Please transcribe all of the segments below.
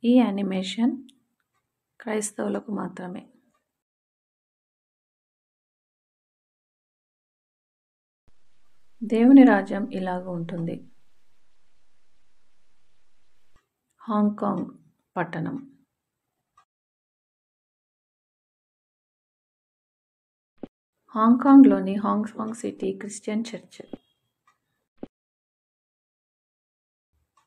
ఈ యానిమేషన్ క్రైస్తవులకు మాత్రమే. దేవుని రాజ్యం ఇలాగ ఉంటుంది. హాంకాంగ్ పట్టణం. హాంకాంగ్లోని Hong Kong city Christian church.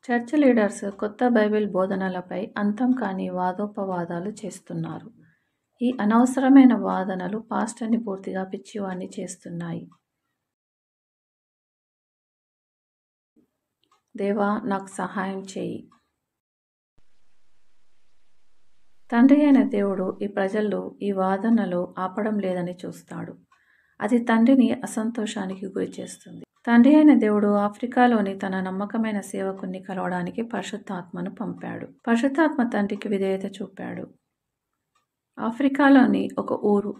Church leaders కొత్త బైబిల్ బోధనలపై అంతం కాని వాదోపవాదాలు చేస్తున్నారు. ఈ అనవసరమైన వాదనలు పాస్టర్ని పూర్తిగా పిచ్చివాణ్ణి చేస్తున్నాయి. దేవా, నాకు సహాయం చేయి. తండ్రి అయిన దేవుడు ఈ ప్రజలు ఈ వాదనలు ఆపడం లేదని చూస్తాడు. అది తండ్రిని అసంతోషానికి గురి చేస్తుంది. తండ్రి అయిన దేవుడు ఆఫ్రికాలోని తన నమ్మకమైన సేవకుని కలవడానికి పరిశుద్ధాత్మను పంపాడు. పరిశుద్ధాత్మ తండ్రికి విధేయత చూపాడు. ఆఫ్రికాలోని ఒక ఊరు.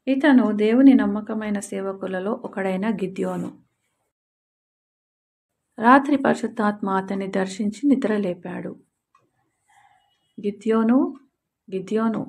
ఇతను దేవుని నమ్మకమైన సేవకులలో ఒకడైన గిద్యోను. రాత్రి పరిశుద్ధాత్మ అతన్ని దర్శించి నిద్రలేపాడు. గిద్యోను, గిద్యోను,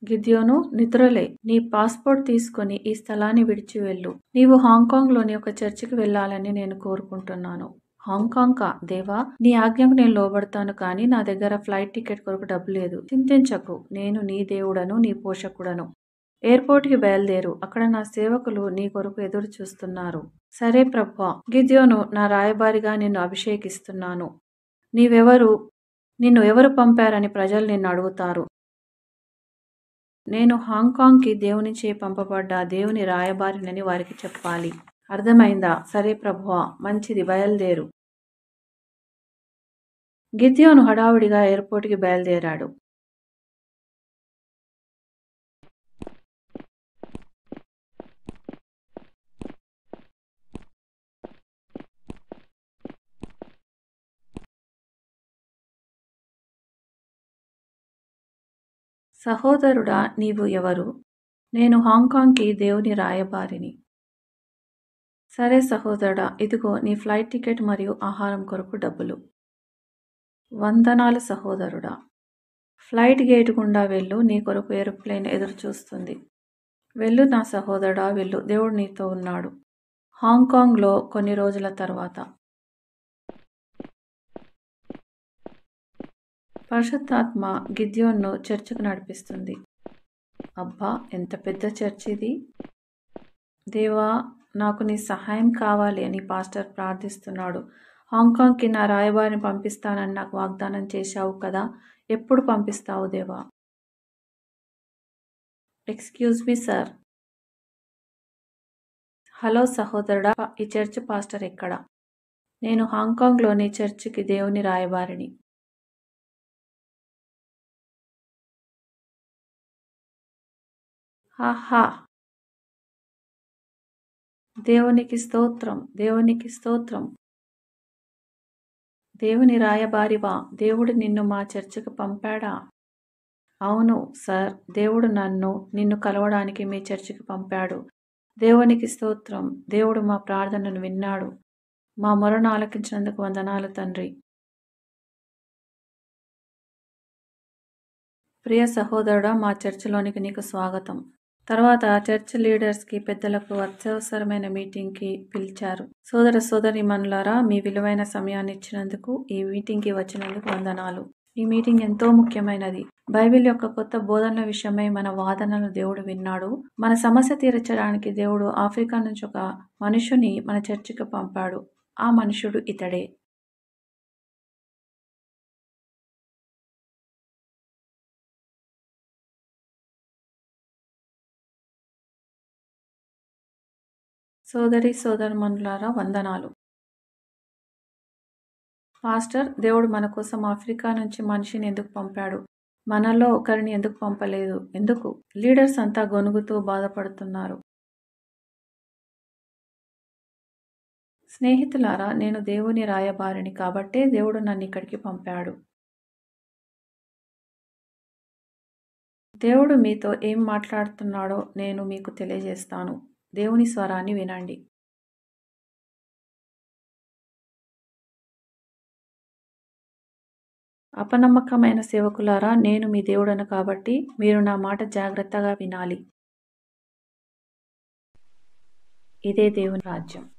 గిద్యోను, నిద్రలే. నీ పాస్పోర్ట్ తీసుకొని ఈ స్థలాన్ని విడిచి వెళ్ళు. నీవు హాంకాంగ్లోని ఒక చర్చికి వెళ్ళాలని నేను కోరుకుంటున్నాను. హాంకాంగ్కా? దేవా, నీ ఆజ్ఞకు నేను లోబడతాను, కానీ నా దగ్గర ఫ్లైట్ టికెట్ కొరకు డబ్బు లేదు. చింతించకు, నేను నీ దేవుడను, నీ పోషకుడను. ఎయిర్పోర్ట్కి బయలుదేరు. అక్కడ నా సేవకులు నీ కొరకు ఎదురు చూస్తున్నారు. సరే ప్రభువా. గిద్యోను, నా రాయబారిగా నిన్ను అభిషేకిస్తున్నాను. నిన్ను ఎవరు పంపారని ప్రజలు నిన్ను అడుగుతారు. నేను హాంకాంగ్కి దేవునిచే పంపబడ్డ దేవుని రాయబారినని వారికి చెప్పాలి. అర్థమైందా? సరే ప్రభువా, మంచిది, బయలుదేరు. గిద్యోను హడావుడిగా ఎయిర్పోర్ట్కి బయలుదేరాడు. సహోదరుడా, నీవు ఎవరు? నేను హాంకాంగ్కి దేవుని రాయబారిని. సరే సహోదరుడా, ఇదిగో నీ ఫ్లైట్ టికెట్ మరియు ఆహారం కొరకు డబ్బులు. వందనాలు సహోదరుడా. ఫ్లైట్ గేటు గుండా వెళ్ళు. నీ కొరకు ఏరోప్లేన్ ఎదురు చూస్తుంది. వెళ్ళు నా సహోదరుడా, వెళ్ళు. దేవుడు నీతో ఉన్నాడు. హాంకాంగ్లో కొన్ని రోజుల తర్వాత పరిశుద్ధాత్మ గిద్యోన్ను చర్చికి నడిపిస్తుంది. అబ్బా, ఎంత పెద్ద చర్చ్ ఇది! దేవా, నాకు నీ సహాయం కావాలి అని పాస్టర్ ప్రార్థిస్తున్నాడు. హాంకాంగ్కి నా రాయబారిని పంపిస్తానని నాకు వాగ్దానం చేశావు కదా, ఎప్పుడు పంపిస్తావు దేవా? Excuse me sir. హలో సహోదరుడా, ఈ చర్చ్ పాస్టర్ ఎక్కడ? నేను హాంకాంగ్లోని చర్చికి దేవుని రాయబారిని. హాహా. దేవునికి స్తోత్రం, దేవునికి స్తోత్రం. దేవుని రాయబారివా? దేవుడు నిన్ను మా చర్చికి పంపాడా? అవును సార్, దేవుడు నిన్ను కలవడానికి మీ చర్చికి పంపాడు. దేవునికి స్తోత్రం. దేవుడు మా ప్రార్థనను విన్నాడు. మా మొరను ఆలకించినందుకు వందనాలు తండ్రి. ప్రియ సహోదరుడా, మా చర్చిలోనికి నీకు స్వాగతం. తర్వాత చర్చ్ లీడర్స్కి, పెద్దలకు అత్యవసరమైన మీటింగ్కి పిలిచారు. సోదర సోదరీమణులారా, మీ విలువైన సమయాన్ని ఇచ్చినందుకు, ఈ మీటింగ్కి వచ్చినందుకు వందనాలు. ఈ మీటింగ్ ఎంతో ముఖ్యమైనది. బైబిల్ యొక్క కొత్త బోధనల విషయమై మన వాదనలు దేవుడు విన్నాడు. మన సమస్య తీర్చడానికి దేవుడు ఆఫ్రికా నుంచి ఒక మనుషుని మన చర్చికి పంపాడు. ఆ మనుషుడు ఇతడే. సోదరి సోదరుమణులారా, వందనాలు. పాస్టర్, దేవుడు మన కోసం ఆఫ్రికా నుంచి మనిషిని ఎందుకు పంపాడు? మనలో ఒకరిని ఎందుకు పంపలేదు? ఎందుకు? లీడర్స్ అంతా గొనుగుతూ బాధపడుతున్నారు. స్నేహితులారా, నేను దేవుని రాయబారిని కాబట్టే దేవుడు నన్ను ఇక్కడికి పంపాడు. దేవుడు మీతో ఏం మాట్లాడుతున్నాడో నేను మీకు తెలియజేస్తాను. దేవుని స్వరాన్ని వినండి. అపనమ్మకమైన సేవకులారా, నేను మీ దేవుడను కాబట్టి మీరు నా మాట జాగ్రత్తగా వినాలి. ఇదే దేవుని రాజ్యం.